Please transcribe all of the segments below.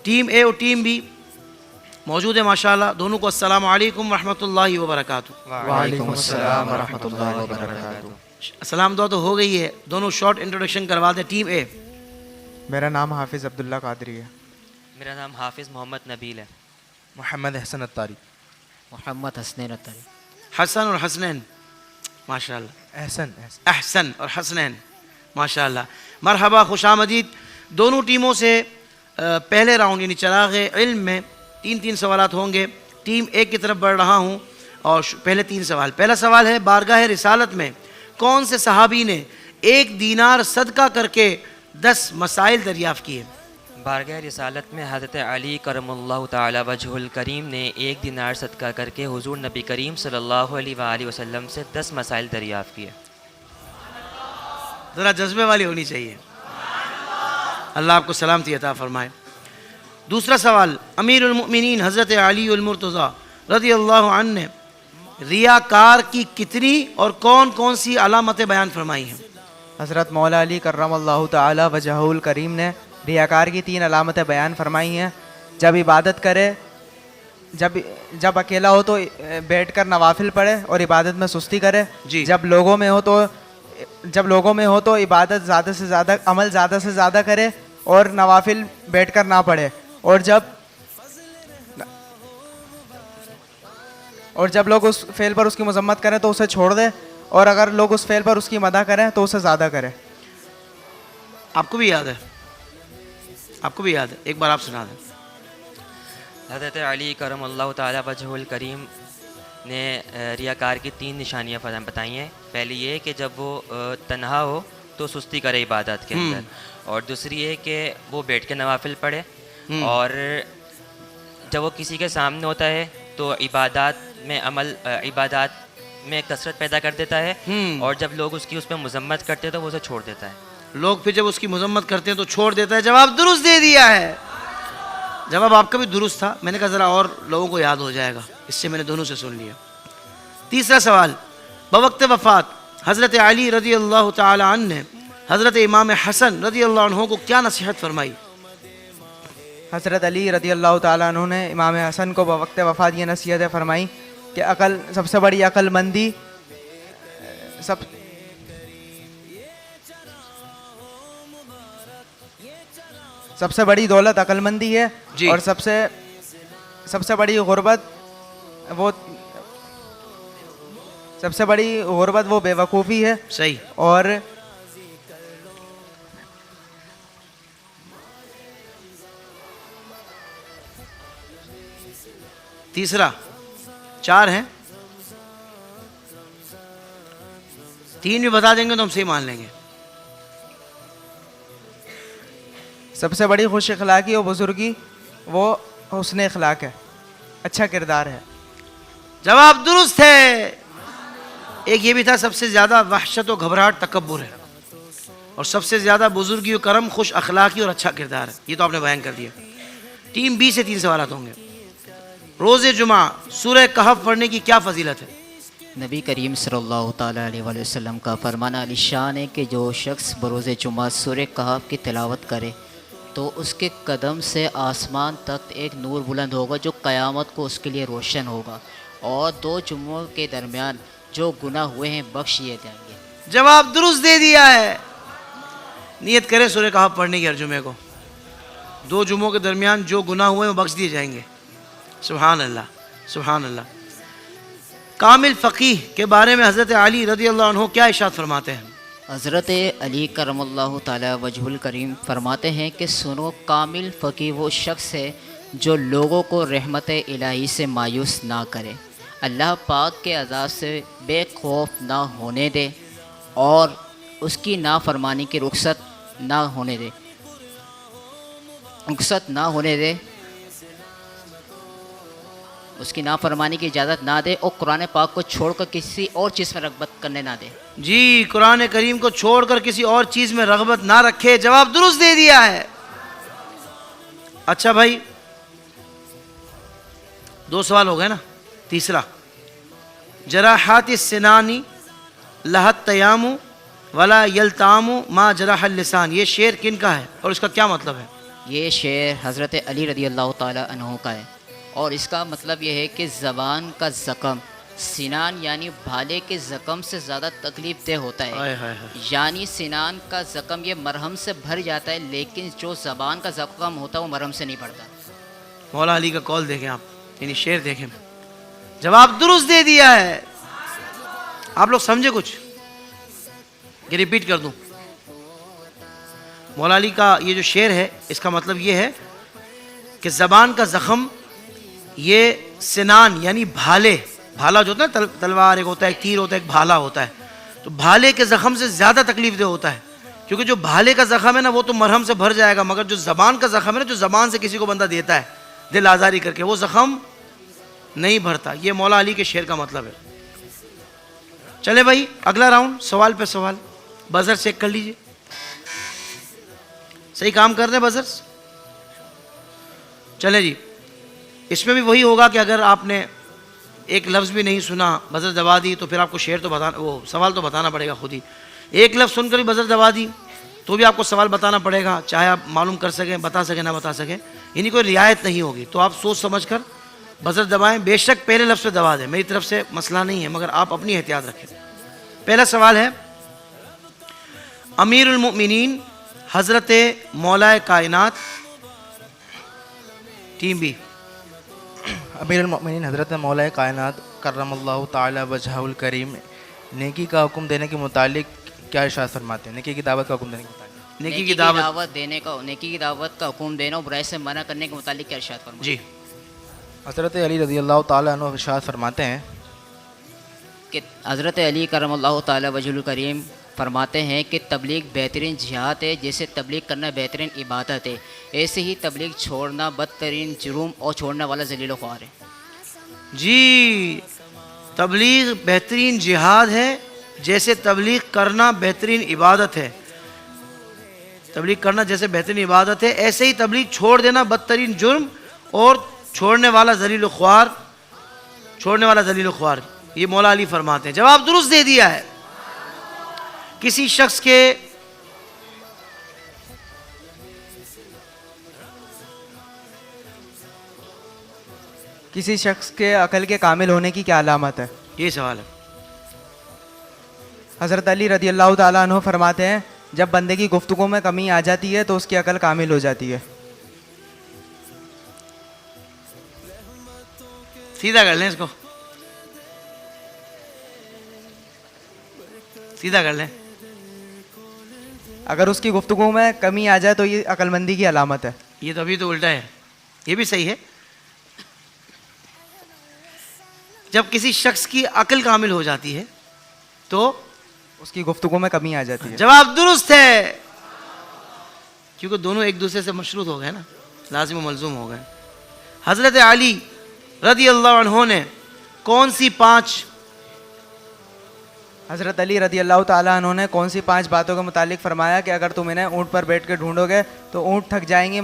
Team ए और team B मौजूद है माशाल्लाह। दोनों को अस्सलाम वालेकुम रहमतुल्लाहि व बरकातुहू। वालेकुम अस्सलाम व रहमतुल्लाहि व बरकातुहू। सलाम दुआ तो हो गई है, दोनों शॉर्ट इंट्रोडक्शन करवा दें। टीम ए। मेरा नाम हाफिज़ अब्दुल्ला कादरी है। मेरा नाम हाफिज़ मोहम्मद नबील है। मोहम्मद हसन अत्तारी। मोहम्मद हसनैन अत्तारी। हसन और हसनैन माशाल्लाह। अहसन और हसनैन माशाल्लाह। मरहबा, खुशामदीद। दोनों टीमों से पहले राउंड यानी चिराग इल्म में 3-3 सवालात होंगे। टीम ए की तरफ बढ़ रहा हूँ और पहले 3 सवाल। पहला सवाल है, बारगाह रिसालत में कौन से सहाबी ने 1 दीनार सदका करके 10 मसाइल दरियाफ़्त किए? बारगाह रिसालत में हज़रत अली करमुल्लाहु ताला वजहुल करीम ने 1 दीनार सदका करके हुज़ूर नबी करीम सल्लल्लाहु अलैहि वसल्लम से 10 मसाइल दरियाफ़्त किए। ज़रा जज्बे वाली होनी चाहिए। अल्लाह आपको सलामती अता फरमाए। दूसरा सवाल, अमीरुल मोमिनीन हज़रत अली उल मुर्तज़ा रज़ियल्लाहु अन्हु ने रियाकार की कितनी और कौन कौन सी अलामतें बयान फरमाई हैं? हज़रत मौला अली करमल्लाहु ताला वजहुल करीम ने रियाकार की 3 अलामतें बयान फरमाई हैं। जब इबादत करे, जब अकेला हो तो बैठकर नवाफिल पढ़े और इबादत में सुस्ती करे। जब लोगों में हो तो इबादत ज़्यादा से ज़्यादा, अमल ज़्यादा से ज़्यादा करे और नवाफिल बैठकर ना पढ़े। और जब लोग उस फेल पर उसकी मजम्मत करें तो उसे छोड़ दे, और अगर लोग उस फेल पर उसकी मदद करें तो उसे ज़्यादा करे। आपको भी याद है? आपको भी याद है? एक बार आप सुना दें। हज़रत अली करमुल्लाहु ताला वजहुल करीम ने रियाकार की 3 निशानियाँ बताई हैं। पहली ये कि जब वो तन्हा हो तो सुस्ती करे इबादत के अंदर, और दूसरी है कि वो बैठ के नवाफिल पढ़े, और जब वो किसी के सामने होता है तो इबादत में कसरत पैदा कर देता है, और जब लोग उसकी उस पर मजम्मत करते हैं तो वो उसे छोड़ देता है। लोग फिर जब उसकी मजम्मत करते हैं तो छोड़ देता है। जवाब दुरुस्त दे दिया है। जवाब आपका भी दुरुस्त था। मैंने कहा ज़रा और लोगों को याद हो जाएगा, इससे मैंने दोनों से सुन लिया। तीसरा सवाल, बवक्त वफ़ात हज़रत अली रज़ियल्लाहु ताला अन्हु ने हज़रत इमाम हसन रज़ियल्लाहु अन्हु को क्या नसीहत फरमाई? हज़रत अली रज़ियल्लाहु ताला अन्हु ने इमाम हसन को बवक्त वफ़ात ये नसीहतें फरमाई कि सबसे बड़ी अक्लमंदी सबसे बड़ी दौलत अक्लमंदी है, और सबसे बड़ी गुर्बत वो बेवकूफ़ी है। सही। और तीसरा, 4 हैं, 3 भी बता देंगे तो हम सही मान लेंगे। सबसे बड़ी खुश अखलाकी और बुजुर्गी वो हुस्न अखलाक है, अच्छा किरदार है। जवाब दुरुस्त है। एक ये भी था, सबसे ज़्यादा वहशत और घबराहट तकब्बुर है, और सबसे ज़्यादा बुजुर्गी और करम खुश अखलाकी और अच्छा किरदार है। ये तो आपने बयान कर दिया। टीम बी से 3 सवाल होंगे। रोज़े जुमा सूरह कहफ पढ़ने की क्या फजीलत है? नबी करीम सल्लल्लाहु ताला अलैहि वसल्लम का फरमान अलीशान है कि जो शख्स बरोज़े जुमा सूरह कहफ की तिलावत करे तो उसके कदम से आसमान तक एक नूर बुलंद होगा जो क़यामत को उसके लिए रोशन होगा, और 2 जुम्मों के दरमियान जो गुनाह हुए हैं बख्श दिए जाएंगे। जवाब दुरुस्त दे दिया है। नियत करें सूरह कहफ पढ़ने की हर जुमे को। 2 जुम्मों के दरमियान जो गुनाह हुए वो बख्श दिए जाएंगे। सुभान अल्लाह, सुभान अल्लाह। कामिल फ़कीह के बारे में हज़रत अली रज़ियल्लाहु अन्हु क्या इरशाद फरमाते हैं? हज़रत अली करमल्लाहु ताला वजहुल करीम फरमाते हैं कि सुनो, कामिल फ़कीह वो शख्स है जो लोगों को रहमत इलाही से मायूस ना करे, अल्लाह पाक के अज़ाब से बेखौफ ना होने दे, और उसकी नाफरमानी की रुखसत ना होने दे, उसकी नाफरमानी की इजाज़त ना दे, और कुरान पाक को छोड़कर किसी और चीज़ में रग़बत करने ना दे। जी, कुरान करीम को छोड़कर किसी और चीज़ में रग़बत ना रखे। जवाब दुरुस्त दे दिया है। अच्छा भाई, 2 सवाल हो गए ना। तीसरा, जराहात सिनानी लहत तयामु वला यलतामु मा जराहल लिसान, ये शेर किन का है और इसका क्या मतलब है? ये शेर हज़रत अली रदी अल्लाह ताला अन्हु का है और इसका मतलब ये है कि ज़बान का ज़ख़म सिनान यानी भाले के ज़ख़म से ज़्यादा तकलीफ़ देह होता है। हाय हाय हाय। यानी सिनान का ज़ख़म ये मरहम से भर जाता है, लेकिन जो ज़बान का ज़ख़म होता है वो मरहम से नहीं भरता। मौला अली का कौल देखें आप, यानी शेर देखें, जवाब दुरुस्त दे दिया है। आप लोग समझे कुछ? ये रिपीट कर दूं, मौला अली का ये जो शेर है इसका मतलब ये है कि ज़बान का ज़ख़म ये सिनान यानी भाले, भाला जो होता है तलवार एक होता है, एक तीर होता है, एक भाला होता है, तो भाले के ज़ख़म से ज़्यादा तकलीफ दे होता है, क्योंकि जो भाले का ज़ख़म है ना वो तो मरहम से भर जाएगा, मगर जो ज़बान का ज़ख़म है ना, जो ज़बान से किसी को बंदा देता है दिल आज़ारी करके, वो ज़ख़म नहीं भरता। ये मौला अली के शेर का मतलब है। चले भाई अगला राउंड, सवाल पे सवाल, बजर चेक कर लीजिए, सही काम कर रहे हैं बजर। चले जी, इसमें भी वही होगा कि अगर आपने एक लफ्ज़ भी नहीं सुना, बजर दबा दी, तो फिर आपको शेर तो बताना, वो सवाल तो बताना पड़ेगा खुद ही। एक लफ्ज़ सुनकर भी बजर दबा दी तो भी आपको सवाल बताना पड़ेगा, चाहे आप मालूम कर सकें, बता सकें, ना बता सकें, यानी कोई रियायत नहीं होगी। तो आप सोच समझ कर बजर दबाएं, बेशक पहले लफ्ज़ पे दबा दें, मेरी तरफ से मसला नहीं है, मगर आप अपनी एहतियात रखें। पहला सवाल है, अमीरुल मोमिनीन हज़रत मौलाए कायनात, टीम बी, अमीरुल मोमिनीन हज़रत मौला कायनात करमल्लाहु ताला वजहुल करीम नेकी का हुक्म देने के मुतालिक क्या इरशाद फरमाते हैं? नेकी की दावत का हुक्म देने के मुतालिक। नेकी की दावत देने का, नेकी की दावत का हुक्म देना और बुराई से मना करने के मुतालिक क्या इरशाद फरमाते हैं? जी, हज़रत अली रज़ी अल्लाह ताला अन्हु इरशाद फरमाते हैं कि हज़रत अली करमल्लाहु ताला वजहुल करीम फरमाते हैं कि तबलीग बेहतरीन जिहाद है, जैसे तबलीग करना बेहतरीन इबादत है, ऐसे ही तबलीग छोड़ना बदतरीन जुर्म और छोड़ने वाला ज़लील ख्वार है। जी, तबलीग बेहतरीन जिहाद है, जैसे तबलीग करना बेहतरीन इबादत है। तबलीग करना जैसे बेहतरीन इबादत है, ऐसे ही तबलीग छोड़ देना बदतरीन जुर्म और छोड़ने वाला ज़लील ख्वार, छोड़ने वाला ज़लील ख्वार। ये मौला अली फरमाते हैं। जवाब दुरुस्त दे दिया है। किसी शख्स के अकल के कामिल होने की क्या अलामत है? ये सवाल है। हज़रत अली रदी अल्लाह ताला अन्हु फरमाते हैं, जब बंदे की गुफ्तगू में कमी आ जाती है तो उसकी अकल कामिल हो जाती है। सीधा कर लें इसको, सीधा कर लें। अगर उसकी गुफ्तगू में कमी आ जाए तो ये अक्लमंदी की अलामत है। ये तो अभी तो उल्टा है, ये भी सही है। जब किसी शख्स की अकल कामिल हो जाती है तो उसकी गुफ्तगू में कमी आ जाती है। जवाब दुरुस्त है, क्योंकि दोनों एक दूसरे से मशरूत हो गए ना, लाजिम व मलजूम हो गए। हज़रत अली रदी अल्लाह अन्हु ने कौन सी पांच, हज़रत अली रदी अल्लाह ताला अन्हु ने कौन सी 5 बातों के मुतालिक फरमाया कि अगर तुम इन्हें ऊँट पर बैठ के ढूंढोगे तो ऊँट थक जाएंगे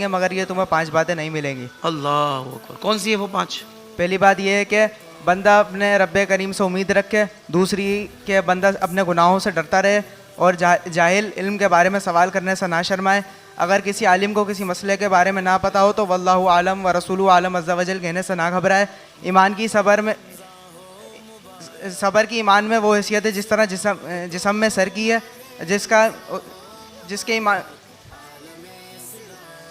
मगर ये तुम्हें 5 बातें नहीं मिलेंगी। अल्लाह अकबर। कौन सी है वो 5? पहली बात यह है कि बंदा अपने रब्बे करीम से उम्मीद रखे, दूसरी कि बंदा अपने गुनाहों से डरता रहे और जाहिल इल्म के बारे में सवाल करने से ना शर्माए। अगर किसी आलिम को किसी मसले के बारे में ना पता हो तो वल्लाहु आलम व रसूलु आलम अज़्ज़ा वजल कहने से ना घबराए। ईमान की सबर की ईमान में वो हैसियत है जिस तरह जिस्म में सर की है, जिसके ईमान,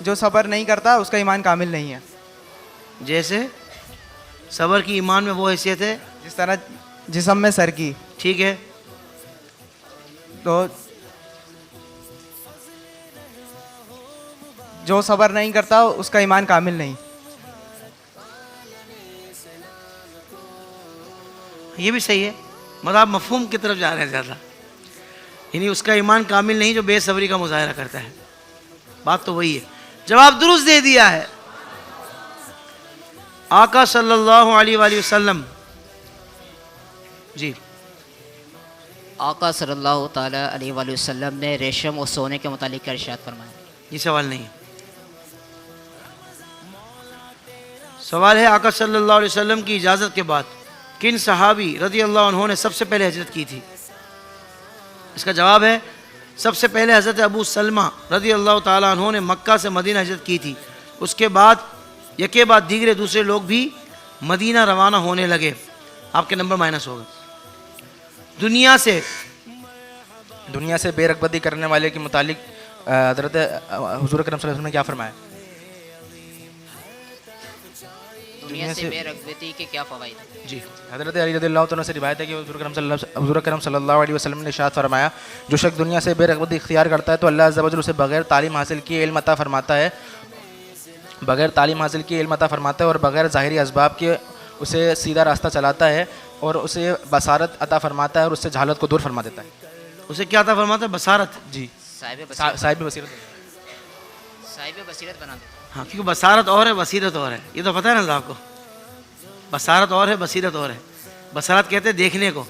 जो सबर नहीं करता उसका ईमान कामिल नहीं है। जैसे सबर की ईमान में वो हैसियत है जिस तरह जिस्म में सर की, ठीक है। तो जो सबर नहीं करता उसका ईमान कामिल नहीं। ये भी सही है, मतलब आप मफहूम की तरफ जा रहे हैं ज़्यादा, यानी उसका ईमान कामिल नहीं जो बेसब्री का मुजाहरा करता है। बात तो वही है। जवाब दुरुस्त दे दिया है। आका सल्लल्लाहु अलैहि वसल्लम, जी, आका सल्लल्लाहु ताला अलैहि वसल्लम ने रेशम और सोने के मुतालिक क्या इरशाद फरमाया? ये सवाल नहीं है। सवाल है आका सल्लल्लाहु अलैहि वसल्लम की इजाज़त के बाद किन सहाबी रज़ी अल्लाह अन्हु ने सबसे पहले हिजरत की थी? इसका जवाब है सबसे पहले हज़रत अबू सलमा रज़ी अल्लाह ताला अन्हु ने मक्का से मदीना हिजरत की थी। उसके बाद यके बाद दीगरे दूसरे लोग भी मदीना रवाना होने लगे। आपके नंबर माइनस होगा। दुनिया से बेरगबती करने वाले के मुतालिक हज़रत हुज़ूर अकरम सल्लल्लाहु अलैहि वसल्लम ने क्या फरमाया? दुनिया से बेरगबती के क्या फ़वाइद हैं? जी हज़रत अली रज़ियल्लाहु तआला से रिवायत है कि हुज़ूर अकरम सल्लल्लाहु अलैहि वसल्लम ने इरशाद फरमाया, जो शख्स दुनिया से बेरगबती इख्तियार करता है तो अल्लाह अज़्ज़ा वजल उसे बग़ैर तालीम हासिल किए इल्म अता फरमाता है, और बग़ैर ज़ाहिरी असबाब के उसे सीधा रास्ता चलाता है और उसे बसारत अता फरमाता है और उससे जहालत को दूर फरमा देता है। उसे क्या था फरमाता है? बसारत। जी, साहिब साहिब बसीरत। बसीरत बना देते हैं। हाँ, क्योंकि बसारत और है, बसीरत और है। ये तो पता है ना आपको, बसारत और है, बसीरत और है। बसारत कहते हैं देखने को,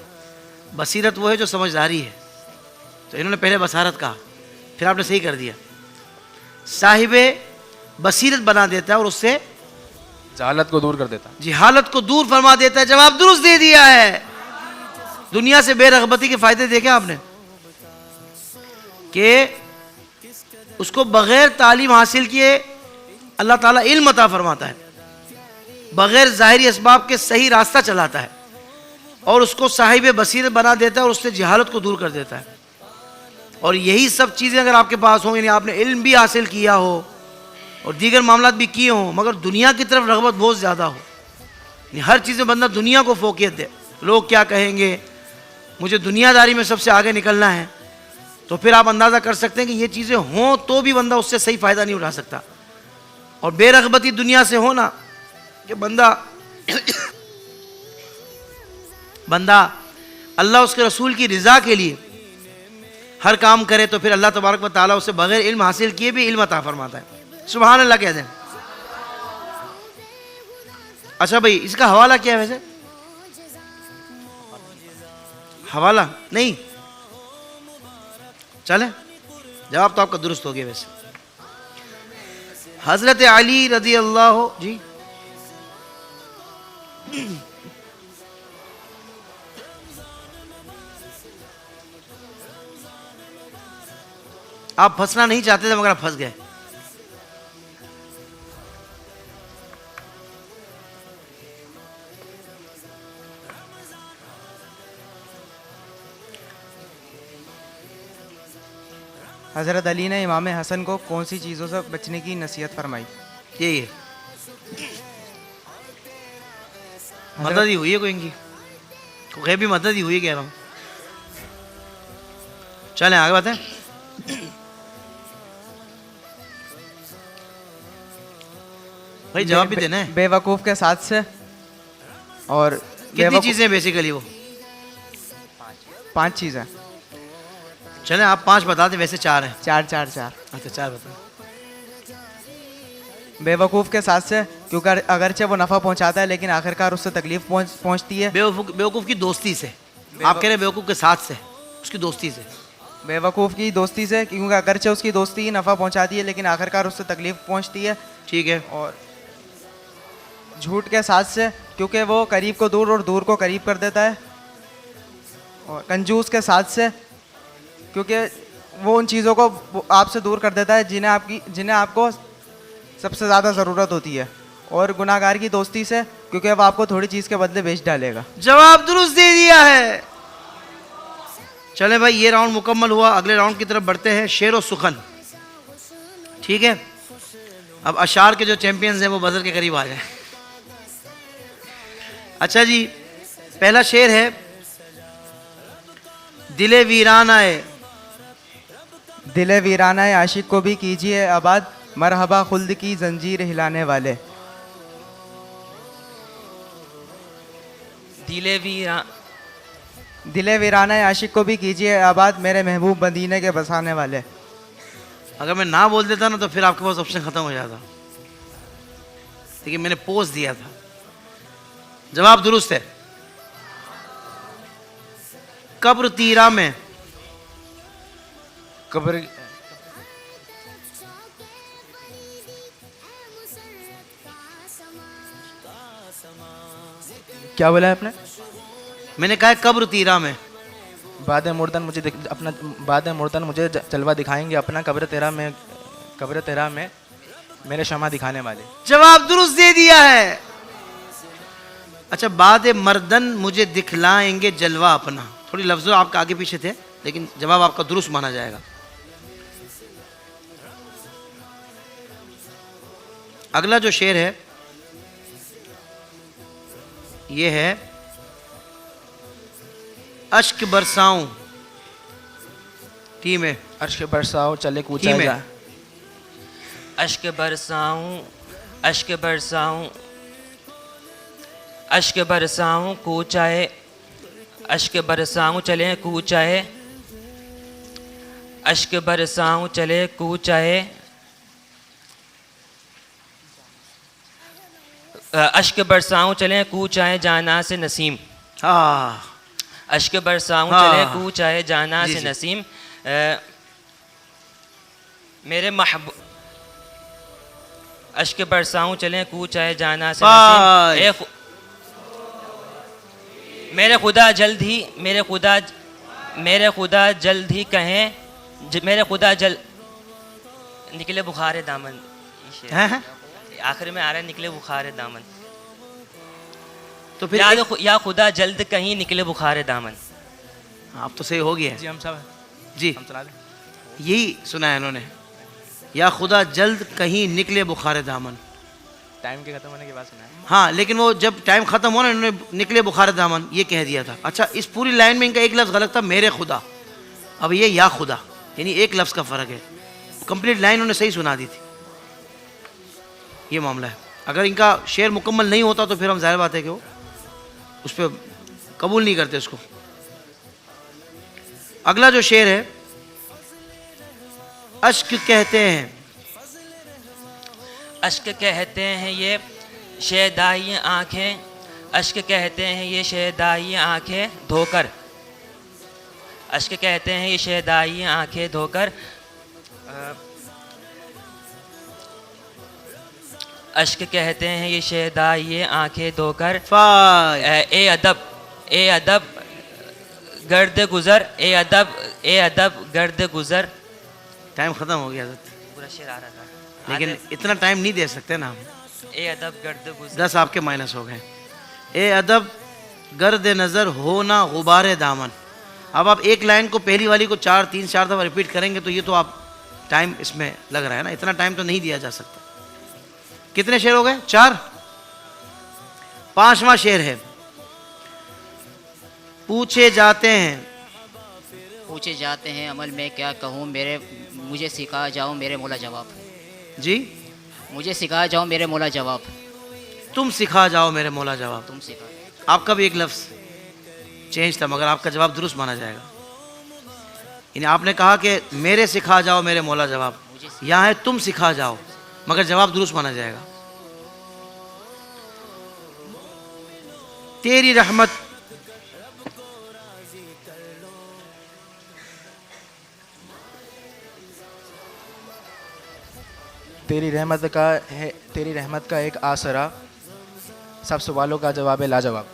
बसीरत वो है जो समझदारी है। तो इन्होंने पहले बसारत कहा, फिर आपने सही कर दिया। साहिबे बसीरत बना देता है और उससे जहालत को दूर कर देता है। जिहालत को दूर फरमा देता है। जवाब दुरुस्त दे दिया है। दुनिया से बेरगबती के फायदे देखे आपने कि उसको बगैर तालीम हासिल किए अल्लाह ताला इल्म अता फरमाता है, बगैर ज़ाहिरी असबाब के सही रास्ता चलाता है और उसको साहिब बसीरत बना देता है और उससे जहालत को दूर कर देता है। और यही सब चीज़ें अगर आपके पास हों, यानी आपने इल्म भी हासिल किया हो और दीगर मामलात भी किए हों, मगर दुनिया की तरफ रग़बत बहुत ज़्यादा हो, यानी हर चीज़ में बंदा दुनिया को फोकियत दे, लोग क्या कहेंगे, मुझे दुनियादारी में सबसे आगे निकलना है, तो फिर आप अंदाज़ा कर सकते हैं कि ये चीज़ें हों तो भी बंदा उससे सही फ़ायदा नहीं उठा सकता। और बेरग़बती दुनिया से होना कि बंदा अल्लाह उसके रसूल की रज़ा के लिए हर काम करे, तो फिर अल्लाह तबारक व तआला उसे बग़ैर इल्म हासिल किए भी इल्म अता फरमाता है। सुभान अल्लाह कह दें। अच्छा भाई, इसका हवाला क्या है वैसे? हवाला नहीं, चले जवाब तो आपका दुरुस्त हो गया। वैसे हजरत अली रज़ी अल्लाह जी आप फंसना नहीं चाहते थे मगर आप फंस गए। हज़रत अली ने इमाम हसन को कौन सी चीज़ों से बचने की नसीहत फरमाई? यही है, मदद ही हुई है कोई इनकी, गैबी मदद ही हुई है, कह रहा हूँ। चलें आगे बताएं। भाई जवाब भी देना है। बेवकूफ़ के साथ से और कितनी चीज़ें बेसिकली वो? 5 चीज़ें। चलें आप 5 बता दें, वैसे 4 हैं। 4। अच्छा 4 बताएं। बेवकूफ़ के साथ से, क्योंकि अगरचे वो नफ़ा पहुंचाता है लेकिन आखिरकार उससे तकलीफ पहुंचती है। बेवकूफ़ की दोस्ती से। आप कह रहे हैं बेवकूफ़ के साथ से, उसकी दोस्ती से। बेवकूफ़ की दोस्ती से, क्योंकि अगरचे उसकी दोस्ती ही नफ़ा पहुंचाती है लेकिन आखिरकार उससे तकलीफ पहुंचती है। ठीक है। और झूठ के साथ से, क्योंकि वो करीब को दूर और दूर को करीब कर देता है। और कंजूस के साथ से, क्योंकि वो उन चीज़ों को आपसे दूर कर देता है जिन्हें आपको सबसे ज़्यादा ज़रूरत होती है। और गुनाहगार की दोस्ती से, क्योंकि वो आपको थोड़ी चीज़ के बदले बेच डालेगा। जवाब दुरुस्त दे दिया है। चले भाई, ये राउंड मुकम्मल हुआ। अगले राउंड की तरफ बढ़ते हैं, शेर और सुखन। ठीक है, अब अशार के जो चैंपियंस हैं वो बजर के करीब आ जाए। अच्छा जी, पहला शेर है, दिले वीराना है, दिले वीराना आशिक को भी कीजिए आबाद, मरहबा खुल्द की जंजीर हिलाने वाले। दिले वीराना आशिक को भी कीजिए आबाद, मेरे महबूब मदीने के बसाने वाले। अगर मैं ना बोल देता ना तो फिर आपके पास ऑप्शन खत्म हो जाता, लेकिन मैंने पोज दिया था। जवाब दुरुस्त है। कब्र तीरा में, कब्र क्या बोला है आपने? मैंने कहा है कब्र तीरा में। बाद मुर्दन मुझे जलवा दिखाएंगे अपना कब्र तेरा में मेरे शमा दिखाने वाले। जवाब दुरुस्त दे दिया है। अच्छा, बाद मर्दन मुझे दिखलाएंगे जलवा अपना, थोड़ी लफ्ज़ों आपका आगे पीछे थे, लेकिन जवाब आपका दुरुस्त माना जाएगा। अगला जो शेर है ये है अश्क बरसाऊं टी में, अर्श बरसाओ चले टी कूचा में। जा। अश्क बरसाऊं, अश्क बरसाऊं, अश्क बरसाऊं कूचाए, अश्क बरसाऊं चले कूचाए, अश्क बरसाऊं चले कूचाए, अश्क बरसाऊं चले कूचाए जाना से नसीम। हाँ, अश्क बरसाऊं हाँ, चले हाँ। कूचाए जाना जी, से जी। नसीम। मेरे महबूब, अश्क बरसाऊं चले कूचाए जाना से बाय। नसीम। मेरे खुदा जल्द ही, मेरे खुदा जल्द ही कहें, मेरे खुदा जल्द निकले बुखार दामन। हैं? आखिर में आ रहा है निकले बुखार दामन। तो फिर या खुदा जल्द कहीं निकले बुखार दामन। आप तो सही हो गया जी हम सब जी, हम सुना दें। यही सुना है इन्होंने, या खुदा जल्द कहीं निकले बुखार दामन। टाइम के खत्म होने के बाद सुना है। हाँ, लेकिन वो जब टाइम खत्म हुआ ना, इन्होंने निकले बुखार दामन ये कह दिया था। अच्छा, इस पूरी लाइन में इनका एक लफ्ज़ गलत था, मेरे खुदा। अब ये या खुदा, यानी एक लफ्ज़ का फ़र्क है। कंप्लीट लाइन उन्होंने सही सुना दी थी। ये मामला है। अगर इनका शेर मुकम्मल नहीं होता तो फिर हम जाहिर बात है कि वो उस पर कबूल नहीं करते उसको। अगला जो शेर है, अश्क कहते हैं, अश्क कहते हैं ये शेदाई आँखें, अश्क कहते हैं ये शेदाई आँखें धोकर, अश्क कहते हैं ये शेदाई आँखें धोकर, अश्क कहते हैं ये शेदाई आँखें धोकर। ए अदब गर्द गुज़र, ए अदब गर्द गुज़र। टाइम ख़त्म हो गया था, पूरा शेर आ रहा था लेकिन इतना टाइम नहीं दे सकते ना हम। ए अदब गर्द गुज़र। 10 आपके माइनस हो गए। ए अदब गर्द नज़र हो ना गुबारे दामन। अब आप एक लाइन को, पहली वाली को 3-4 दफ़ा रिपीट करेंगे तो ये तो आप टाइम इसमें लग रहा है ना, इतना टाइम तो नहीं दिया जा सकता। कितने शेर हो गए? 4। 5वां शेर है, पूछे जाते हैं अमल में क्या कहूँ मेरे, मुझे सिखा जाओ मेरे मौला जवाब। जी, मुझे सिखा जाओ मेरे मौला जवाब। तुम सिखा जाओ मेरे मौला जवाब। तुम सिखा। आपका भी एक लफ्ज़ चेंज था, मगर आपका जवाब दुरुस्त माना जाएगा। यानी आपने कहा कि मेरे सिखा जाओ मेरे मौला जवाब, यहाँ है तुम सिखा जाओ, मगर जवाब दुरुस्त माना जाएगा। तेरी रहमत, तेरी रहमत का एक आसरा, सब सवालों का जवाब है लाजवाब।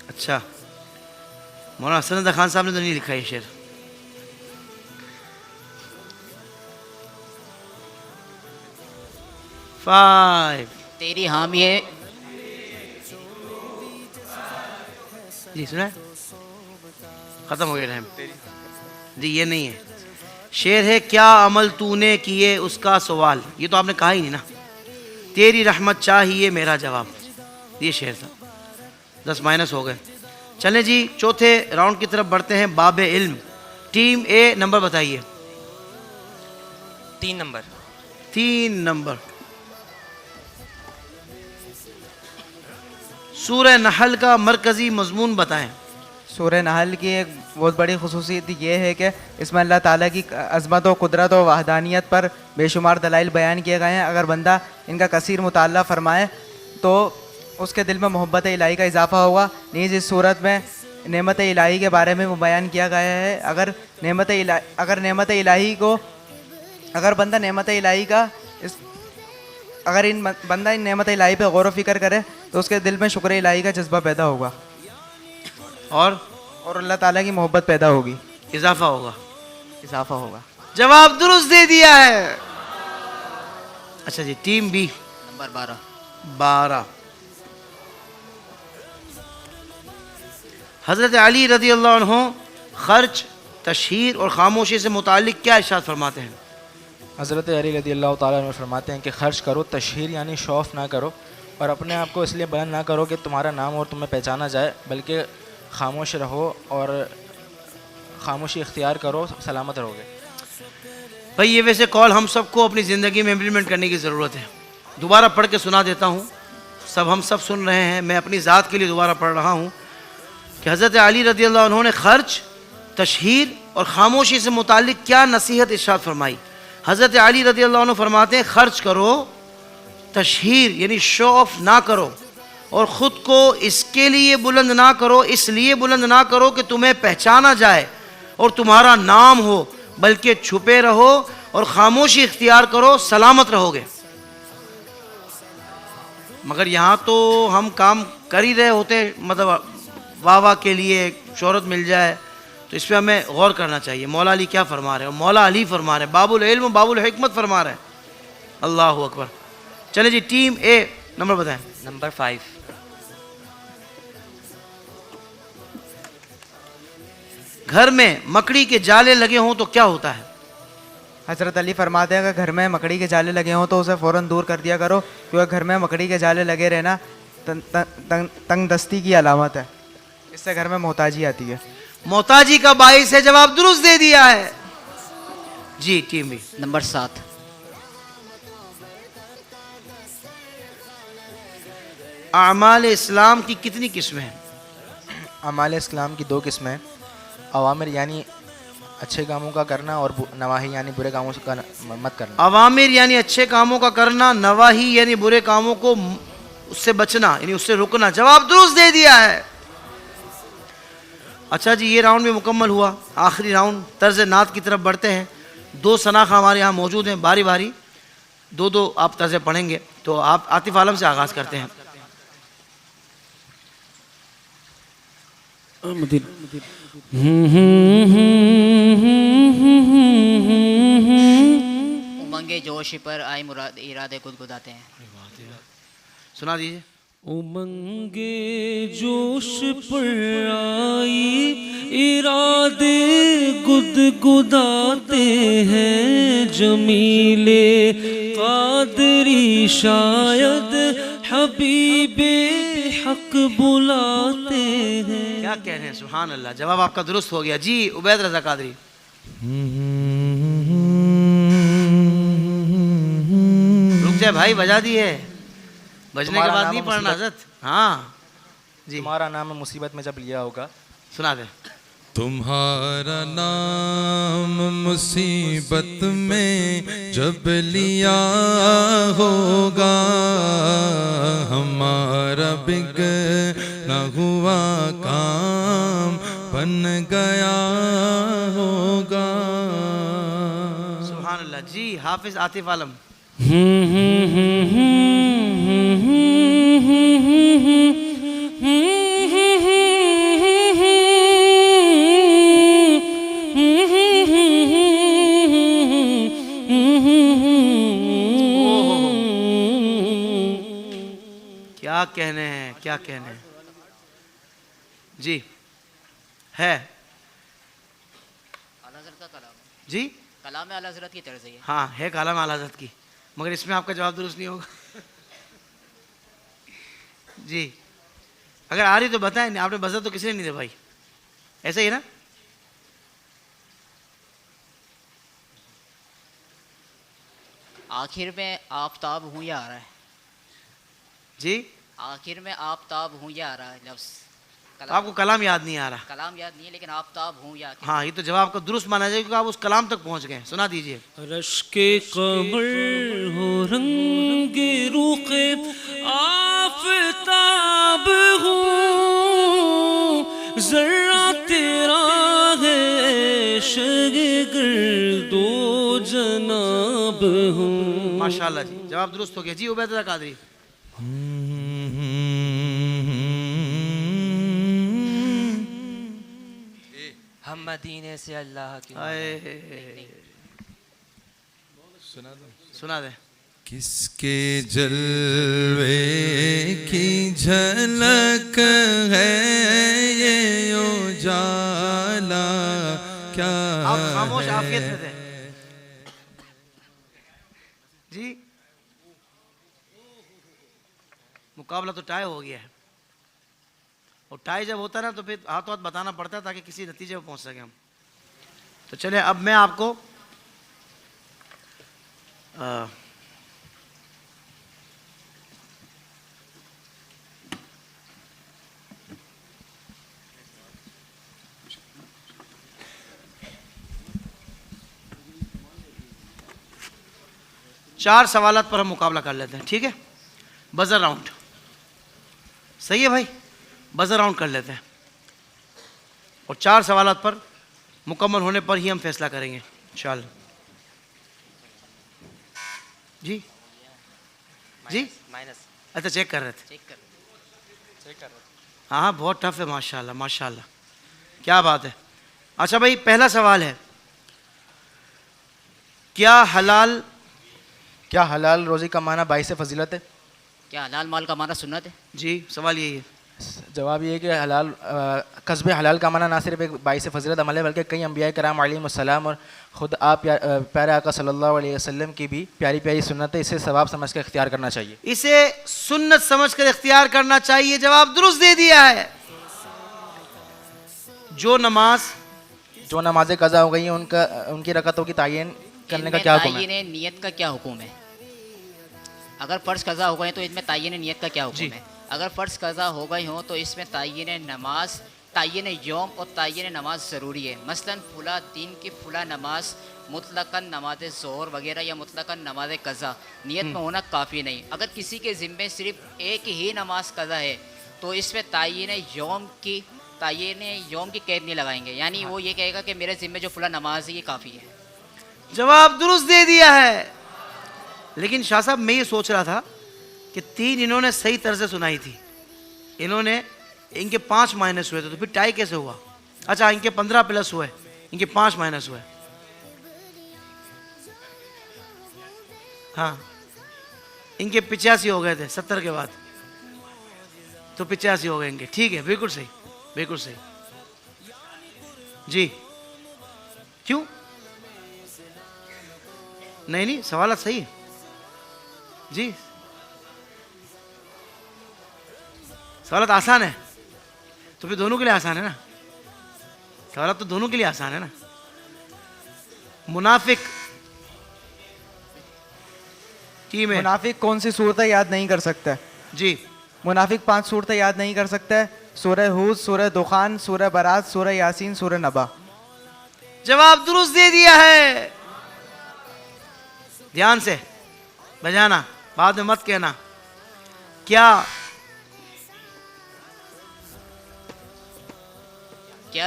अच्छा, मौलाना हसन खान साहब ने तो नहीं लिखा ये शेर। फाइव। तेरी हामी है। जी सुना है? ख़त्म हो गया टाइम। जी ये नहीं है। शेर है, क्या अमल तूने किए उसका सवाल। ये तो आपने कहा ही नहीं ना। तेरी रहमत चाहिए मेरा जवाब, ये शेर था। 10 माइनस हो गए। चलें जी, चौथे राउंड की तरफ बढ़ते हैं। बाब इल्म, टीम ए नंबर बताइए। 3 नंबर। 3 नंबर। सूरह नहल का मरकज़ी मजमून बताएं। सूरह नहल की एक बहुत बड़ी खुसूसियत ये है कि इसमें अल्लाह ताला की अज़मत व कुदरत और वहदानियत पर बेशुमार दलाइल बयान किए गए हैं। अगर बंदा इनका कसीर मुताला फरमाए तो उसके दिल में मोहब्बत इलाही का इजाफ़ा होगा। नीज़ इस सूरत में नेमत इलाही के बारे में वो बयान किया गया है। अगर बंदा नेमत इलाही का बंदा इन नेमत इलाही पे गौर व फिक्र करे तो उसके दिल में शुक्र इलाही का जज्बा पैदा होगा। और और अल्लाह ताला की मोहब्बत पैदा होगी, इजाफा होगा। इजाफा होगा। जवाब दुरुस्त दे दिया है। अच्छा जी, टीम बी नंबर 12। 12। हज़रत अली रज़ी अल्लाह अन्हु खर्च, तशहीर और खामोशी से मुतालिक क्या इरशाद फरमाते हैं? हज़रत अली रज़ी अल्लाह ताला अन्हु फरमाते हैं कि खर्च करो, तशहीर यानी शौफ ना करो, और अपने आप को इसलिए बुलंद ना करो कि तुम्हारा नाम और तुम्हें पहचाना जाए, बल्कि खामोश रहो और खामोशी इख्तियार करो, सलामत रहोगे। भाई ये वैसे कॉल हम सबको अपनी ज़िंदगी में इम्प्लीमेंट करने की ज़रूरत है। दोबारा पढ़ के सुना देता हूँ, हम सब सुन रहे हैं, मैं अपनी ज़ात के लिए दोबारा पढ़ रहा हूँ कि हज़रत अली रज़ी अल्लाह अन्हु ने खर्च, तशहीर और खामोशी से मुतालिक क्या नसीहत इरशाद फरमाई। हज़रत अली रज़ी अल्लाह अन्हु फरमाते हैं खर्च करो, तशहीर यानी शो ऑफ ना करो, और ख़ुद को इसके लिए बुलंद ना करो, इसलिए बुलंद ना करो कि तुम्हें पहचाना जाए और तुम्हारा नाम हो, बल्कि छुपे रहो और खामोशी इख्तियार करो, सलामत रहोगे। मगर यहाँ तो हम काम कर ही रहे होते, मतलब वाह वाह के लिए, शोहरत मिल जाए, तो इस पर हमें गौर करना चाहिए। मौला अली क्या फरमा रहे हैं? मौला अली फरमा रहे हैं, बाबुल इल्म बाबुल हिकमत फरमा रहे हैं। अल्लाह अकबर। चले जी, टीम ए नंबर बताएं। नंबर 5। घर में मकड़ी के जाले लगे हों तो क्या होता है? हज़रत अली फरमाते हैं कि घर में मकड़ी के जाले लगे हों तो उसे फ़ौरन दूर कर दिया करो, क्योंकि घर में मकड़ी के जाले लगे रहना तंग दस्ती की अलामत है, इससे घर में मोहताजी आती है। मोहताजी का बाइस है। जवाब दुरुस्त दे दिया है जी। Team B number 7। आमाल इस्लाम की कितनी किस्में हैं? अमाल इस्लाम की 2 किस्में हैं। अवामिर यानी अच्छे कामों का करना, और नवाही यानी बुरे कामों का मत करना। अवामिर यानी अच्छे कामों का करना, नवाही यानी बुरे कामों को उससे बचना, यानी उससे रुकना। जवाब दुरुस्त दे दिया है। अच्छा जी, ये राउंड भी मुकम्मल हुआ। आखिरी राउंड तर्ज नात की तरफ बढ़ते हैं। 2 सनाखा हमारे यहाँ मौजूद हैं, बारी बारी 2-2 आप तर्ज पढ़ेंगे। तो आप आतिफ आलम से आगाज़ करते हैं। उमंगे जोश पर आए मुराद इरादे गुदगुदाते हैं। सुना दीजिए। उमंगे जोश पर आई इरादे गुदगुदाते हैं, जमीले कादरी शायद हबीबे हक बुलाते हैं। क्या कह रहे हैं? सुभान अल्लाह। जवाब आपका दुरुस्त हो गया जी। उबैद रज़ा कादरी। रुक जाए भाई, बजा दिए। बजने के बाद नहीं पढ़ना हज़रत। हाँ जी। तुम्हारा नाम मुसीबत में जब लिया होगा। सुना दे। तुम्हारा नाम मुसीबत में जब लिया होगा, हमारा बिगड़ा हुआ काम बन गया होगा। सुभान अल्लाह जी। हाफिज आतिफ आलम। क्या कहने हैं, क्या कहने हैं जी। है आला हज़रत का कलाम, जी। कलाम आला हज़रत की तरफ से है। हाँ है कलाम आला हज़रत की, मगर इसमें आपका जवाब दुरुस्त नहीं होगा जी। अगर आ रही तो बताएं। आपने बजर तो किसी ने नहीं दे भाई, ऐसा ही ना? आखिर में आफताब हूँ या आ रहा है? जी। आखिर में आफताब हूँ या आ रहा है लफ्ज़? आपको कलाम याद नहीं आ रहा? कलाम याद नहीं है, लेकिन आफताब हूँ या आखिर? हाँ, ये तो जवाब का दुरुस्त माना जाएगा क्योंकि आप उस कलाम तक पहुंच गए। सुना दीजिए। रश्के कमर हो रंगे रूखे आफताब हूँ, जरा तेरा है शगिर्द दो जनाब हूँ। माशाल्लाह जी, जवाब दुरुस्त हो गया जी। उबैद रज़ा कादरी। हम मदीने से अल्लाह की सुना दे। किसके जलवे की झलक है ये उजाला क्या आप खामोश है? आफियत में थे जी। मुकाबला तो टाई हो गया है, और टाई जब होता है ना तो फिर हाथों हाथ बताना पड़ता है ताकि किसी नतीजे पर पहुंच सके हम। तो चलिए अब मैं आपको चार सवालात पर हम मुकाबला कर लेते हैं, ठीक है? बजर राउंड, सही है भाई? बजर राउंड कर लेते हैं, और चार सवालात पर मुकम्मल होने पर ही हम फैसला करेंगे इंशाअल्लाह। जी जी माइनस अच्छा चेक कर रहे थे। हाँ हाँ बहुत टफ है, माशाल्लाह माशाल्लाह, क्या बात है। अच्छा भाई पहला सवाल है, क्या हलाल रोज़ी कमाना बाइस फजीलत है? क्या हलाल माल कमाना सुन्नत है? जी सवाल यही है। जवाब ये है कि हलाल कस्बे हलाल कमाना ना सिर्फ एक बाइस फजीलत अमल है, बल्कि कई अम्बिया कराम अलैहिमुस्सलाम और ख़ुद आप प्यारे आका सल्लल्लाहु अलैहि वसल्लम की भी प्यारी प्यारी सुन्नत है। इसे सवाब समझ कर इख्तियार करना चाहिए। इसे सुन्नत समझ कर इख्तियार करना चाहिए, जवाब दुरुस्त दे दिया है। जो नमाजें कज़ा हो गई हैं उनकी रकतों की तायीन करने का क्या हुक्म है? तायीन नियत का क्या हुक्म है? अगर फ़र्ज़ कज़ा हो गए तो इसमें तायीन नियत का क्या हुक्म है? अगर फ़र्ज़ कज़ा हो गई हो तो इसमें तायीन नमाज, तायीन यौम और तायीन नमाज ज़रूरी है। मसलन फुला दिन की फुला नमाज मुतलकन नमाज ज़ोहर वगैरह या मुतलकन नमाज कज़ा नियत में होना काफ़ी नहीं। अगर किसी के ज़िम्मे सिर्फ एक ही नमाज कज़ा है तो इसमें तायीन यौम की कैद नहीं लगाएंगे, यानी वो ये कहेगा कि मेरे ज़िम्मे जो फुला नमाज है ये काफ़ी है। जवाब दुरुस्त दे दिया है। लेकिन शाह साहब मैं ये सोच रहा था कि तीन इन्होंने सही तरह से सुनाई थी, इनके 5 माइनस हुए थे, तो फिर टाई कैसे हुआ? अच्छा इनके 15 प्लस हुए, इनके 5 माइनस हुए। हाँ इनके 85 हो गए थे 70 के बाद, तो 85 हो गए इनके। ठीक है, बिल्कुल सही, बिल्कुल सही जी। क्यों नहीं सवाल सही है जी, सवाल आसान है, तो फिर दोनों के लिए आसान है ना, सवाल तो दोनों के लिए आसान है ना। मुनाफिक टीम है। मुनाफिक कौन सी सूरतें याद नहीं कर सकता? जी मुनाफिक 5 सूरतें याद नहीं कर सकता: सूरह हूद, सूरह दुखान, सूरह बरात, सूरह यासीन, सूरह नबा। जवाब दुरुस्त दे दिया है। ध्यान से बजाना, बाद में मत कहना। क्या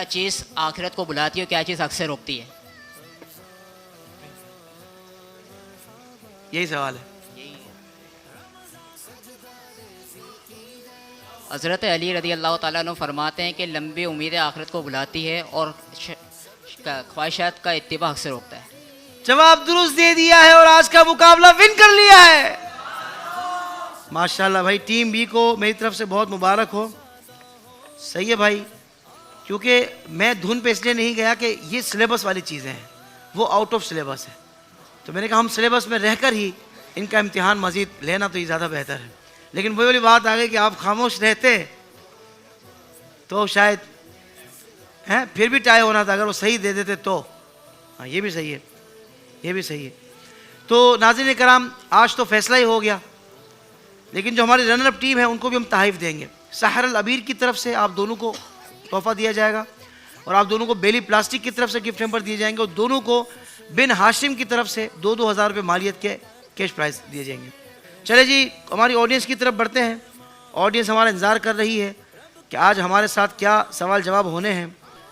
चीज़ आखिरत को बुलाती है और क्या चीज़ अक्सर रोकती है? यही सवाल है। हज़रत अली रज़ी अल्लाह ताला अन्हु फरमाते हैं कि लंबी उम्मीदें आखिरत को बुलाती है और ख्वाहिशात का इत्तिबा अक्सर रोकता है। जवाब दुरुस्त दे दिया है और आज का मुकाबला विन कर लिया है। माशाल्लाह भाई, टीम बी को मेरी तरफ से बहुत मुबारक हो। सही है भाई, क्योंकि मैं धुन पे इसलिए नहीं गया कि ये सिलेबस वाली चीज़ें हैं, वो आउट ऑफ सिलेबस है, तो मैंने कहा हम सिलेबस में रहकर ही इनका इम्तिहान मज़ीद लेना तो ये ज़्यादा बेहतर है। लेकिन वही वाली बात आ गई कि आप खामोश रहते तो शायद हैं फिर भी टाई होना था, अगर वो सही दे देते तो। हाँ ये भी सही है, ये भी सही है। तो नाज़रीन कराम, आज तो फैसला ही हो गया, लेकिन जो हमारी रनर अप टीम है उनको भी हम तहफ़ देंगे। सहर अल अबीर की तरफ से आप दोनों को तोहफ़ा दिया जाएगा और आप दोनों को बेली प्लास्टिक की तरफ से गिफ्ट हैम्पर दिए जाएंगे और दोनों को बिन हाशिम की तरफ से 2-2 हज़ार रुपये मालियत के कैश प्राइज़ दिए जाएंगे। चले जी, हमारी ऑडियंस की तरफ बढ़ते हैं। ऑडियंस हमारा इंतज़ार कर रही है कि आज हमारे साथ क्या सवाल जवाब होने हैं।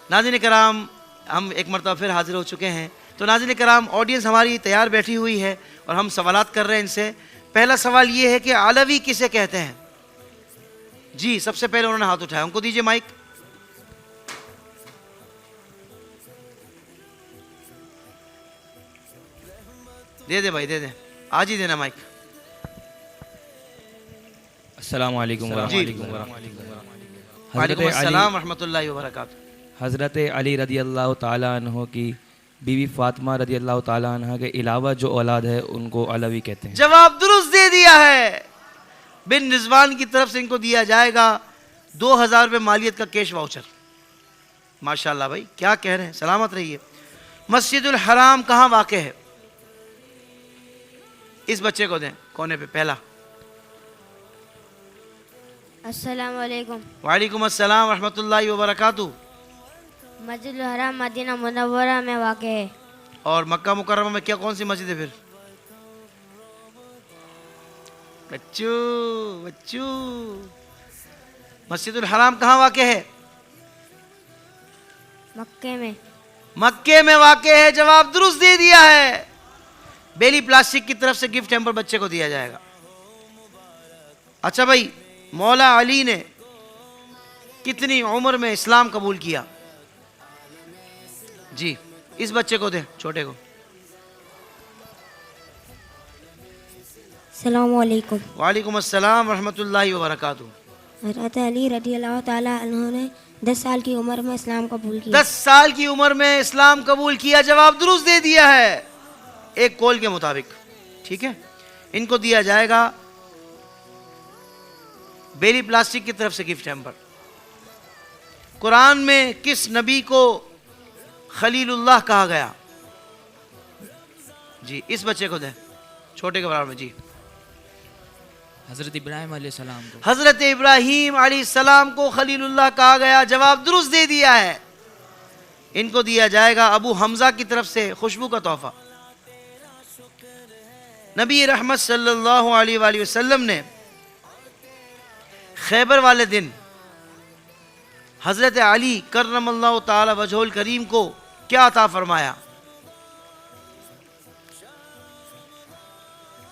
नाज़रीन कराम, हम एक मरतबा फिर हाजिर हो चुके हैं। तो नाज़रीन कराम, ऑडियंस हमारी तैयार बैठी हुई है और हम सवालात कर रहे हैं इनसे। पहला सवाल ये है कि आलवी किसे कहते हैं? जी सबसे पहले उन्होंने हाथ उठाया, उनको दीजिए माइक। दे दे भाई, दे दे, आज ही देना माइक। अस्सलाम वालेकुम जी। हज़रत वालेकुम अस्सलाम रहमतुल्लाहि व बरकातहू। हज़रत अली रदी अल्लाह ताला अन्हो की बीवी फ़ातिमा रदी अल्लाह ताला अन्हा के अलावा जो औलाद है उनको अलवी कहते हैं। जवाब दुरुस्त दे दिया है। बिन रिजवान की तरफ से इनको दिया जाएगा 2000 रुपये मालियत का कैश वाउचर। माशाल्लाह भाई, क्या कह रहे हैं, सलामत रहिए। मस्जिदुल हराम कहाँ वाक़ है? इस बच्चे को दें कोने पे पहला। अस्सलाम वालेकुम। वालेकुम अस्सलाम रहमतुल्लाहि व बरकातहू। मस्जिदुल हराम मदीना मुनव्वरा में वाक़ है। और मक्का मुकर्रमा में क्या, कौन सी मस्जिद है फिर? बच्चू बच्चू, मस्जिदुल हराम कहाँ वाक़ है? मक्के में। मक्के में वाक़ है। जवाब दुरुस्त दे दिया है। बेली प्लास्टिक की तरफ से गिफ्ट हैम्पर बच्चे को दिया जाएगा। अच्छा भाई, मौला अली ने कितनी उम्र में इस्लाम कबूल किया? जी, इस बच्चे को दे, छोटे को। अस्सलाम वालेकुम। वालेकुम अस्सलाम रहमतुल्लाहि व बरकातहू। हज़रत अली रज़ी अल्लाह ताला अन्हु ने 10 साल की उम्र में इस्लाम कबूल किया। 10 साल की उम्र में इस्लाम कबूल किया। जवाब दुरुस्त दे दिया है, एक कौल के मुताबिक। ठीक है, इनको दिया जाएगा बेली प्लास्टिक की तरफ से गिफ्ट हैम्पर। कुरान में किस नबी को खलीलुल्लाह कहा गया? जी, इस बच्चे को दें, छोटे के बराबर में। जी, हज़रत इब्राहिम अलैहिस्सलाम को। हजरत इब्राहीम अलैहिस्सलाम को खलीलुल्लाह कहा गया। जवाब दुरुस्त दे दिया है। इनको दिया जाएगा अबू हमजा की तरफ से खुशबू का तोहफा। नबी रहमत सल्लल्लाहु अलैहि वसल्लम ने खैबर वाले दिन हजरत अली करमल्लाहु ताला वजहुल करीम को क्या अता फरमाया?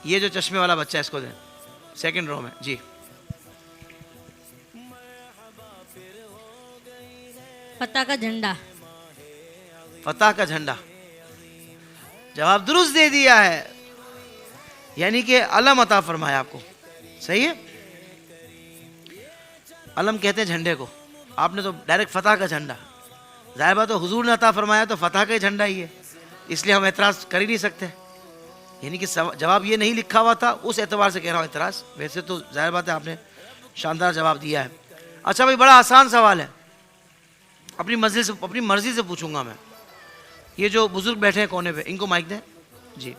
ये जो चश्मे वाला बच्चा है इसको दें, सेकंड रो में। जी, फतह का झंडा। फतह का झंडा। जवाब दुरुस्त दे दिया है, यानी कि अलम अता फरमाया आपको। सही है, अलम कहते हैं झंडे को। आपने तो डायरेक्ट फतह का झंडा। ज़ाहिर बात है, हुजूर ने अता फरमाया तो फतह का ही झंडा ही है, इसलिए हम एतराज़ कर ही नहीं सकते। यानी कि जवाब ये नहीं लिखा हुआ था, उस एतबार से कह रहा हूँ एतराज़। वैसे तो ज़ाहिर बात है आपने शानदार जवाब दिया है। अच्छा भाई, बड़ा आसान सवाल है, अपनी मर्जी से पूछूंगा मैं। ये जो बुजुर्ग बैठे हैं कोने पे, इनको माइक दें। जी,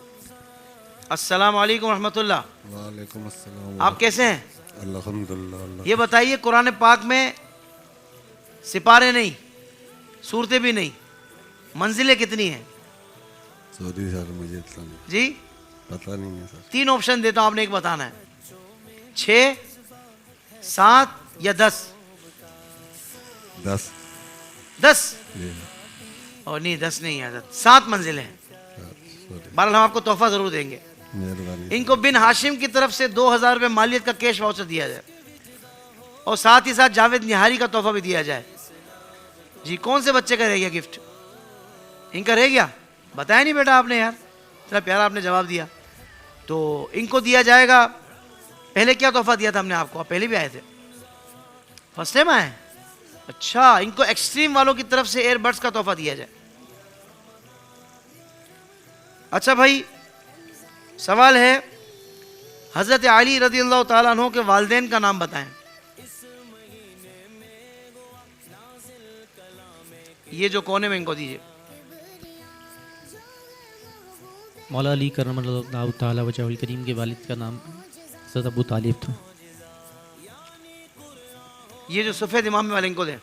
अस्सलाम वालेकुम रहमतुल्लाह। वालेकुम अस्सलाम। आप कैसे हैं? अल्हम्दुलिल्लाह। ये बताइए, कुरान पाक में सिपारे नहीं, सूरतें भी नहीं, मंजिलें कितनी हैं? सॉरी सर, मुझे इतना नहीं जी, पता नहीं है सर। 3 ऑप्शन देता हूं, आपने एक बताना है। 6, 7 या 10? 10। 10? और नहीं, 10 नहीं है, 7 मंजिलें हैं। बहरहाल हम आपको तोहफा जरूर देंगे। मेहरबानी। इनको बिन हाशिम की तरफ से 2000 रुपये मालियत का कैश वाउचर दिया जाए और साथ ही साथ जावेद निहारी का तोहफा भी दिया जाए। जी, कौन से बच्चे का रह गया गिफ्ट? इनका रह गया? बताया नहीं बेटा आपने यार, इतना प्यारा आपने जवाब दिया। तो इनको दिया जाएगा। पहले क्या तोहफा दिया था हमने आपको? आप पहले भी आए थे, फर्स्ट टाइम आए? अच्छा, इनको एक्सट्रीम वालों की तरफ से एयरबड्स का तोहफा दिया जाए। अच्छा भाई, सवाल है, हजरत अली रज़ियल्लाहु ताला अन्हु के वालिदैन का नाम बताएं। ये जो कोने में, इनको दीजिए। मौला अली करमल्लाहु ताला वजहुल करीम के वालिद का नाम हज़रत अबू तालिब था। ये जो सफ़ेद इमाम वाले, इनको दें।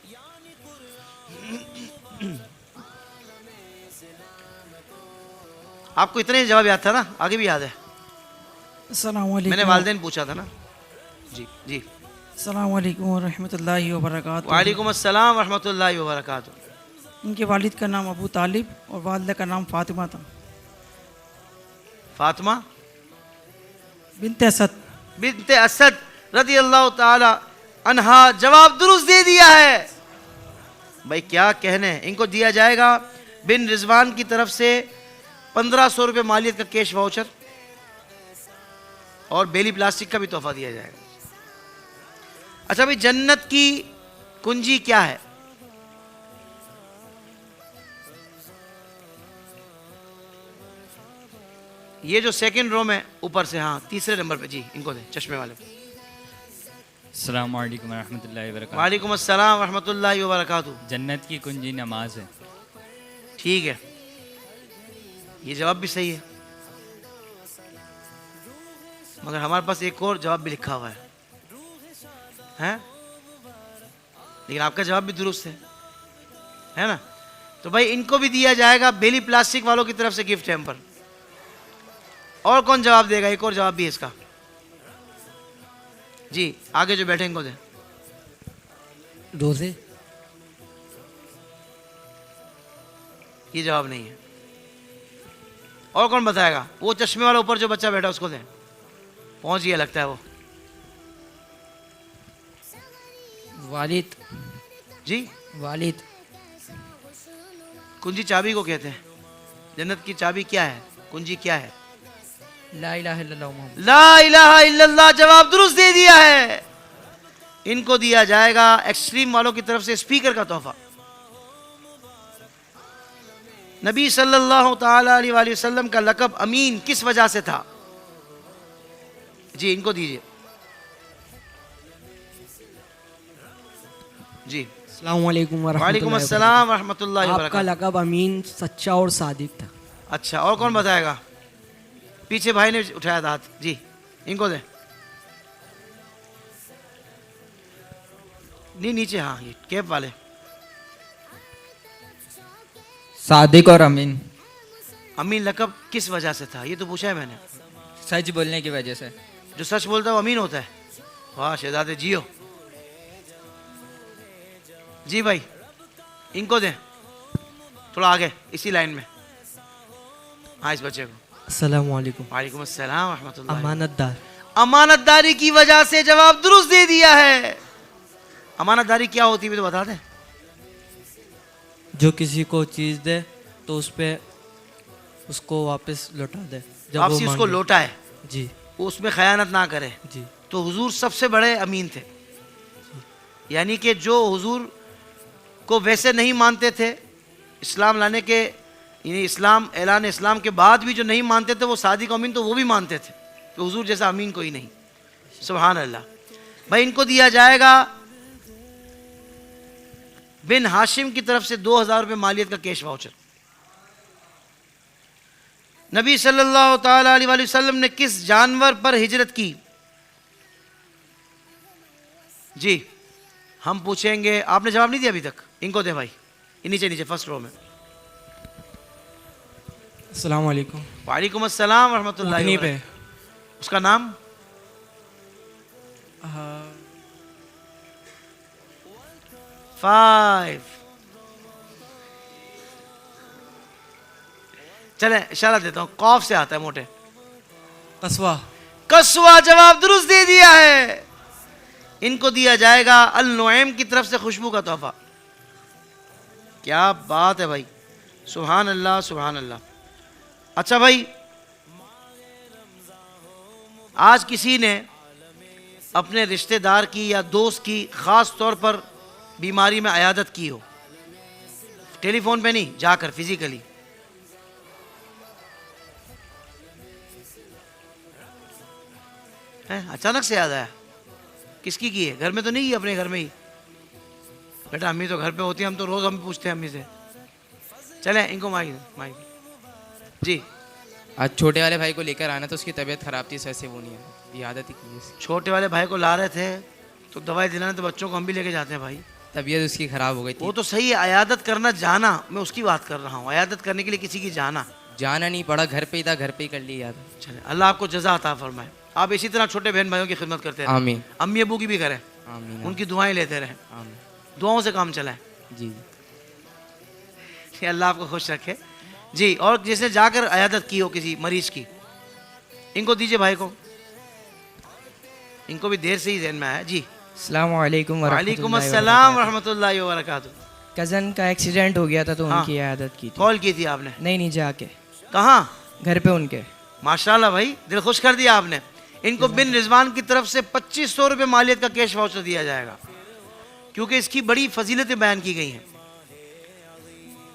आपको इतने ही जवाब याद था ना? आगे भी याद है? अस्सलाम वालेकुम। मैंने वालिदैन पूछा था ना? जी जी। अस्सलाम वालेकुम व रहमतुल्लाहि व बरकातहू। वालेकुम अस्सलाम रहमतुल्लाहि व बरकातहू। इनके वालिद का नाम अबू तालिब और वालिदा का नाम फातिमा था। फातिमा बिनते असद। बिनते असद रज़ियल्लाहु ताला अन्हा। जवाब दुरुस्त दे दिया है। भाई क्या कहने, इनको दिया जाएगा बिन रिजवान की तरफ से 1500 रुपये मालियत का कैश वाउचर और बेली प्लास्टिक का भी तोहफा दिया जाएगा। अच्छा भाई, जन्नत की कुंजी क्या है? ये जो सेकंड रो में ऊपर से, हाँ तीसरे नंबर पे, जी इनको दे, चश्मे वाले। अस्सलाम वालेकुम रहमतुल्लाहि व बरकातहू। वालेकुम अस्सलाम रहमतुल्लाहि व बरकातहू। जन्नत की कुंजी नमाज है। ठीक है, ये जवाब भी सही है, मगर हमारे पास एक और जवाब भी लिखा हुआ है? लेकिन आपका जवाब भी दुरुस्त है ना? तो भाई इनको भी दिया जाएगा बेली प्लास्टिक वालों की तरफ से गिफ्ट हैम्पर। और कौन जवाब देगा? एक और जवाब भी है इसका। जी आगे जो बैठे इनको दे। रोजे। ये जवाब नहीं है। और कौन बताएगा? वो चश्मे वाला ऊपर जो बच्चा बैठा उसको दे, पहुंच गया लगता है वो। वालिद। जी वालिद। कुंजी चाबी को कहते हैं। जन्नत की चाबी क्या है? कुंजी क्या है? ला इलाहा इल्लल्लाह मुहम्मद। ला इलाहा इल्लल्लाह। जवाब दुरुस्त दे दिया है। इनको दिया जाएगा एक्सट्रीम वालों की तरफ से स्पीकर का तोहफा। नबी सल्लल्लाहु ताला अलैहि वसल्लम का लक़ब अमीन किस वजह से था? जी इनको दीजिए। जी अस्सलाम वालेकुम वालेकुम अस्सलाम रहमतुल्लाहि व आपका बरकातहू। लक़ब अमीन सच्चा और सादिक था। अच्छा, और कौन बताएगा? पीछे भाई ने उठाया था हाथ। जी इनको दे। नहीं नीचे, हाँ ये कैप वाले। सादिक और अमीन। अमीन लक़ब किस वजह से था? ये तो पूछा है मैंने। सच बोलने की वजह से। जो सच बोलता है वो अमीन होता है। वाह शहजादे जियो। जी भाई इनको दें, थोड़ा आगे इसी लाइन में। हाँ इस बच्चे को। अस्सलाम वालेकुम। वालेकुम अस्सलाम रहमतुल्लाह। अमानतदार। अमानतदारी की वजह से जवाब दुरुस्त दे दिया है। अमानतदारी क्या होती है तो बता दें। जो किसी को चीज़ दे तो उस पे उसको वापस लौटा दे। जब वापसी वो उसको मांगे। लौटाए, जी वो उसमें खयानत ना करे। जी। तो हुजूर सबसे बड़े अमीन थे। यानी कि जो हुजूर को वैसे नहीं मानते थे, इस्लाम लाने के, यानी इस्लाम ऐलान इस्लाम के बाद भी जो नहीं मानते थे वो सादिक अमीन तो वो भी मानते थे कि हुजूर जैसा अमीन कोई नहीं। सुभान अल्लाह। भाई इनको दिया जाएगा बिन हाशिम की तरफ से 2000 रुपये मालियत का कैश वाउचर। नबी सल्लल्लाहु ताला अलैहि वसल्लम ने किस जानवर पर हिजरत की? जी हम पूछेंगे, आपने जवाब नहीं दिया अभी तक। इनको दे भाई, ये नीचे नीचे फर्स्ट रो में। अस्सलाम वालेकुम। वालेकुम अस्सलाम रहमतुल्लाहि व पे बरकातहू। उसका नाम? 5। चले इशारा देता हूं, कौफ से आता है मोटे। कस्वा। कस्वा। जवाब दुरुस्त दे दिया है। इनको दिया जाएगा अल नुऐम की तरफ से खुशबू का तोहफा। क्या बात है भाई, सुभान अल्लाह सुभान अल्लाह। अच्छा भाई, आज किसी ने अपने रिश्तेदार की या दोस्त की ख़ास तौर पर बीमारी में अयादत की हो, टेलीफोन पे नहीं, जाकर फिजिकली, अचानक से याद आया, किसकी की है? घर में तो नहीं की, अपने घर में ही। बेटा अम्मी तो घर पे होती है, हम तो रोज़ हम पूछते हैं अम्मी से। चले इनको माइक। जी आज छोटे वाले भाई को लेकर आना, तो उसकी तबीयत ख़राब थी, वैसे वो नहीं है, ये आदत ही की। छोटे वाले भाई को ला रहे थे तो दवाई दिलाने, तो बच्चों को हम भी लेके जाते हैं भाई। तबीयत उसकी ख़राब हो गई थी। वो तो सही है, अयादत करना जाना, मैं उसकी बात कर रहा हूँ। अयादत करने के लिए किसी की जाना नहीं पड़ा, घर पे ही था, घर पे ही कर लिया था। चले अल्लाह आपको जज़ा अता फरमाए। आप इसी तरह छोटे बहन भाइयों की खिदमत करते हैं। आमीन। अम्मी अबू की भी करें, आमीन। उनकी दुआएं लेते रहें, आमीन। दुआओं से काम चलाएं। जी अल्लाह आपको खुश रखे। जी और जिसने जाकर अयादत की हो किसी मरीज की, इनको दीजिए भाई को। इनको भी देर से ही ज़हन में आया। जी अस्सलाम वालेकुम। वालेकुम अस्सलाम रहमतुल्लाहि व बरकातहू। कज़न का एक्सीडेंट हो गया था तो हाँ। उनकी आदत की थी। कॉल की थी आपने? नहीं जाके। कहाँ? घर पे उनके। माशाल्लाह भाई, दिल खुश कर दिया आपने। इनको बिन रिजवान की तरफ से 2500 रुपये मालियत का कैश वाउचर दिया जाएगा, क्योंकि इसकी बड़ी फजीलतें बयान की गई हैं।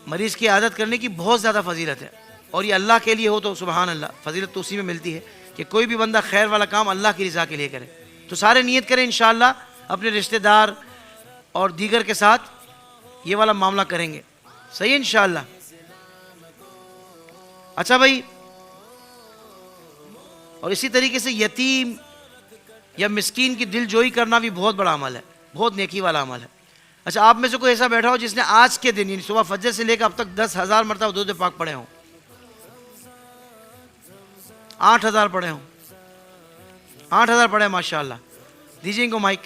मरीज़ की आदत करने की बहुत ज़्यादा फजीलत है, और ये अल्लाह के लिए हो तो सुबहान अल्लाह, फजीलत तो उसी में मिलती है कि कोई भी बंदा खैर वाला काम अल्लाह की रज़ा के लिए करे। तो सारे नियत करें, इंशाअल्लाह अपने रिश्तेदार और दीगर के साथ ये वाला मामला करेंगे, सही है इंशाअल्लाह। अच्छा भाई, और इसी तरीके से यतीम या मिस्कीन की दिल जोई करना भी बहुत बड़ा अमल है, बहुत नेकी वाला अमल है। अच्छा, आप में से कोई ऐसा बैठा हो जिसने आज के दिन, यानी सुबह फजर से लेकर अब तक 10,000 मरतबा दुरूद पाक पढ़े हों, 8,000 पढ़े हों, 8,000 पढ़े माशाअल्लाह, दीजिए इनको माइक।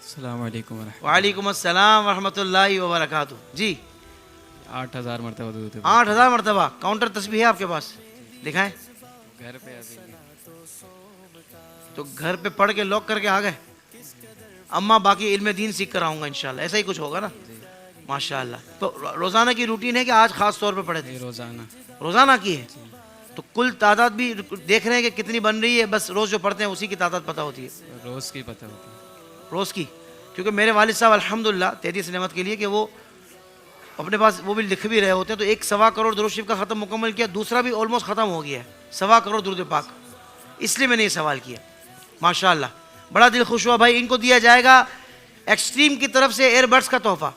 अस्सलाम वालेकुम। वालेकुम अस्सलाम वरहमतुल्लाहि व बरकातुहू। जी 8,000 मरतबा दूध 8,000 मरतबा। काउंटर तस्बीह है आपके पास, दिखाएं। घर पे अभी तो घर पे पढ़ के लॉक करके आ गए। अम्मा बाकी इल्म दीन सीख कर आऊँगा इंशाल्लाह, ऐसा ही कुछ होगा ना? माशाल्लाह। तो रोज़ाना की रूटीन है कि आज ख़ास तौर पे पढ़े थे? रोज़ाना की है। तो कुल तादाद भी देख रहे हैं कि कितनी बन रही है? बस रोज़ जो पढ़ते हैं उसी की तादाद पता होती है? रोज़ की पता होती है। रोज़ की? क्योंकि मेरे वालिद साहब अल्हम्दुलिल्लाह 33 नेमत के लिए कि वो अपने पास वो भी लिख भी रहे होते हैं, तो 1.25 करोड़ दुरूद शरीफ का ख़त्म मुकम्मल किया, दूसरा भी ऑलमोस्ट ख़त्म हो गया है, 1.25 करोड़ दुरूद पाक। इसलिए मैंने ये सवाल किया। माशाअल्लाह, बड़ा दिल खुश हुआ भाई। इनको दिया जाएगा एक्सट्रीम की तरफ से एयरबड्स का तोहफा।